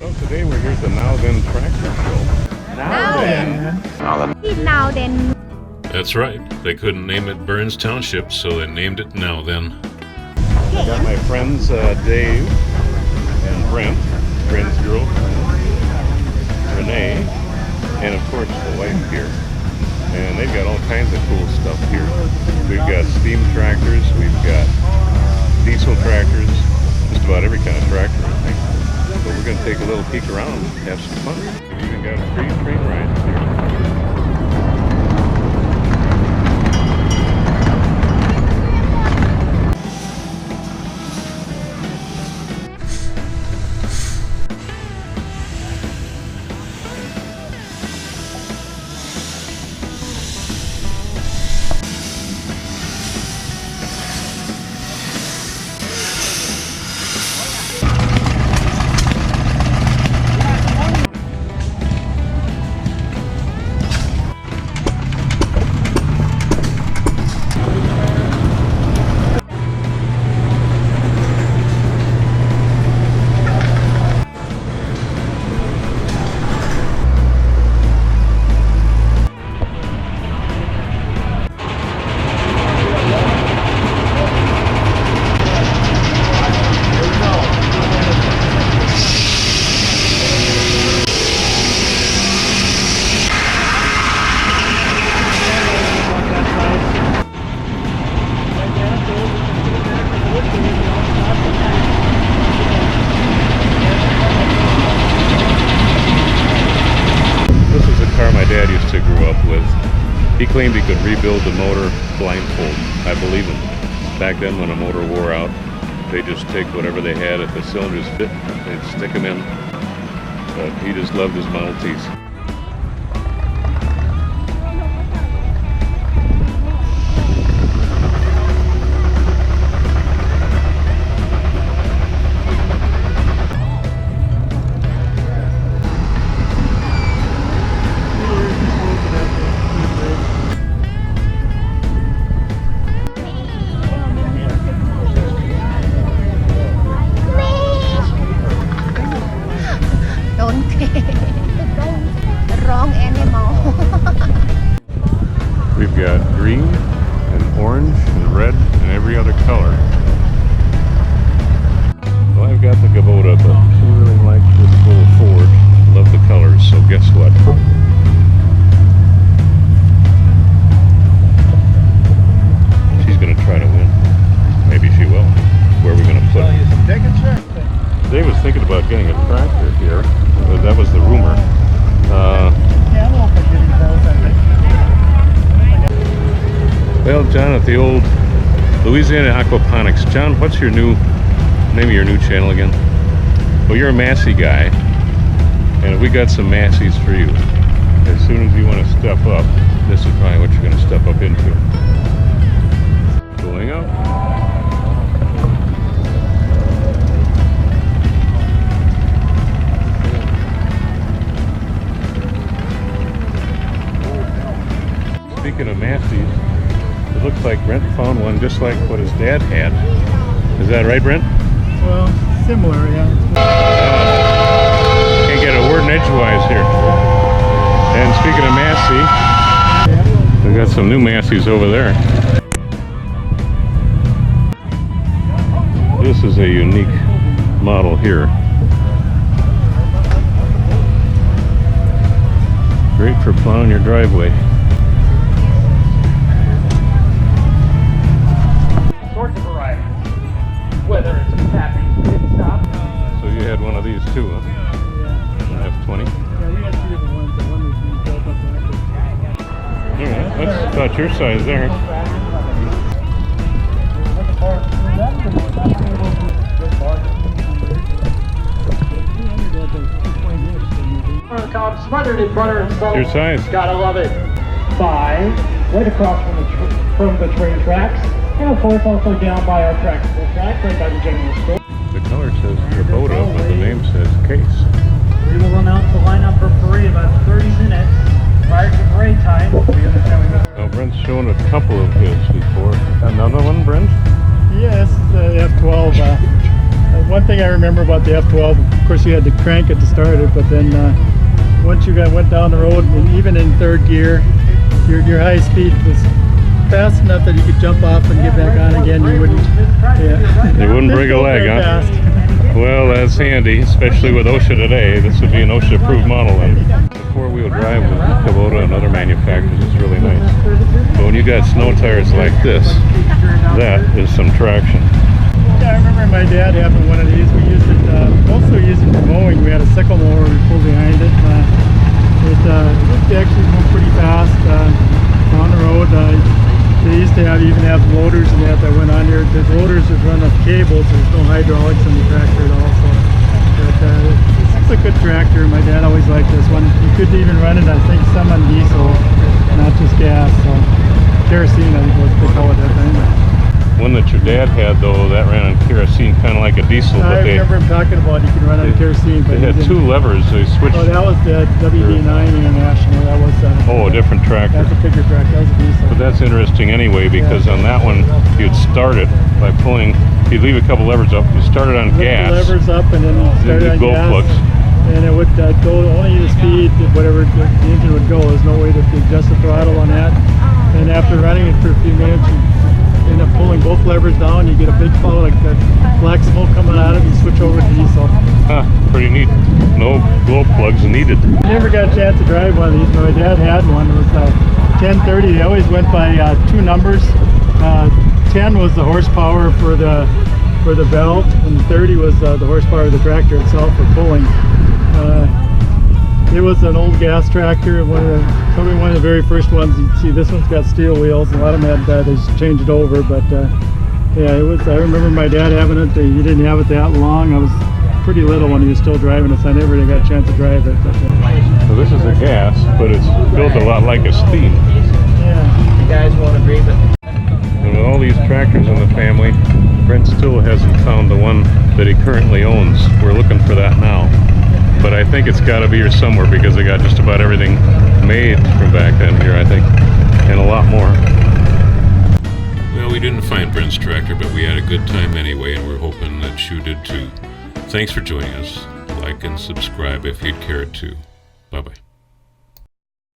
Well, today we're here at the Nowthen tractor show. Nowthen. That's right. They couldn't name it Burns Township, so they named it Nowthen. I got my friends Dave and Brent, Brent's girlfriend, Renee, and of course the wife here. And they've got all kinds of cool stuff here. We've got steam tractors, we've got diesel tractors, just about every kind of tractor, I think. So we're going to take a little peek around and have some fun. We've even got a free train ride here. My dad used to grow up with. He claimed he could rebuild the motor blindfold. I believe him. Back then when a motor wore out, they just take whatever they had. If the cylinders fit, they'd stick them in. But he just loved his Model Ts. Wrong animal. We've got green and orange and red and every other color. Well, I've got the Kubota, but she really likes this little Ford. Love the colors, so guess what? She's gonna try to win. Maybe she will. Where are we gonna put it? Dave was thinking about getting a tractor here. That was the rumor. Well, John, at the old Louisiana Aquaponics. John, what's your name of your new channel again? Well, you're a Massey guy, and we got some Masseys for you. As soon as you want to step up, this is probably what you're going to step up into. Pulling up. Speaking of Massey's, it looks like Brent found one just like what his dad had. Is that right, Brent? Well, similar, yeah. Can't get a word in edgewise here. And speaking of Massey, we got some new Masseys over there. This is a unique model here. Great for plowing your driveway. Whether it's a tapping, pit stop. So you had one of these too, huh? Yeah. F20. Yeah, we had two different ones. The one was being built up directly. Yeah, that's about your size there. Smothered in butter and salt. Your size. Gotta love it. 5, right across from the train tracks. And of course also down by our tractable track, right by the general store. The color says Kubota, but the name says Case. We will announce the lineup for parade about 30 minutes prior to parade time. Well, Brent's shown a couple of his before. Another one, Brent? Yes, the F12. One thing I remember about the F12, of course you had to crank it to start it, but then once you went down the road, and even in third gear, your high speed was fast enough that you could jump off and get back on again. You wouldn't, You wouldn't break a leg, huh? Fast. Well, that's handy, especially with OSHA today. This would be an OSHA approved model then. The four-wheel drive with Kubota and other manufacturers is really nice. But when you got snow tires like this, that is some traction. Yeah, I remember my dad having one of these. We used it, mostly used it for mowing. We had a sickle mower we pulled behind it. It actually moved pretty fast on the road. They used to even have loaders and that went on there. The loaders would run off cables. There's no hydraulics in the tractor at all. So, it's a good tractor. My dad always liked this one. You could even run it, I think, some on diesel, not just gas. So kerosene, I think what they call it that thing. One that your dad had, though, that ran on kerosene, kind of like a diesel. I remember him talking about you could run on kerosene. But they had two levers. They switched. Oh, that was the WD9 International. That was a different tractor. That's a bigger tractor. That was a diesel. But that's interesting anyway, because on that one, you'd start it by pulling. You'd leave a couple levers up. You start it on gas. The levers up, and then you start it on glow gas. plugs. And it would go only the speed, whatever the engine would go. There's no way to adjust the throttle on that. And after running it for a few minutes, you end up pulling both levers down. You get a big fall, like that black smoke coming out of it. You switch over to diesel. Huh, pretty neat. No glow plugs needed. I never got a chance to drive one of these, but my dad had one. It was 1030. They always went by two numbers. 10 was the horsepower for the belt, and 30 was the horsepower of the tractor itself for pulling. It was an old gas tractor, probably one of the very first ones. You see, this one's got steel wheels. A lot of them had they changed it over, but yeah, it was. I remember my dad having it. He didn't have it that long. I was pretty little when he was still driving it, so I never really got a chance to drive it. But, so this is a gas, but it's built a lot like a steam. Yeah. You guys won't agree, but And with all these tractors in the family, Brent still hasn't found the one that he currently owns. We're looking for that now. But I think it's got to be here somewhere because they got just about everything made from back then here, I think, and a lot more. Well, we didn't find Brent's tractor, but we had a good time anyway, and we're hoping that you did too. Thanks for joining us. Like and subscribe if you'd care to. Bye-bye.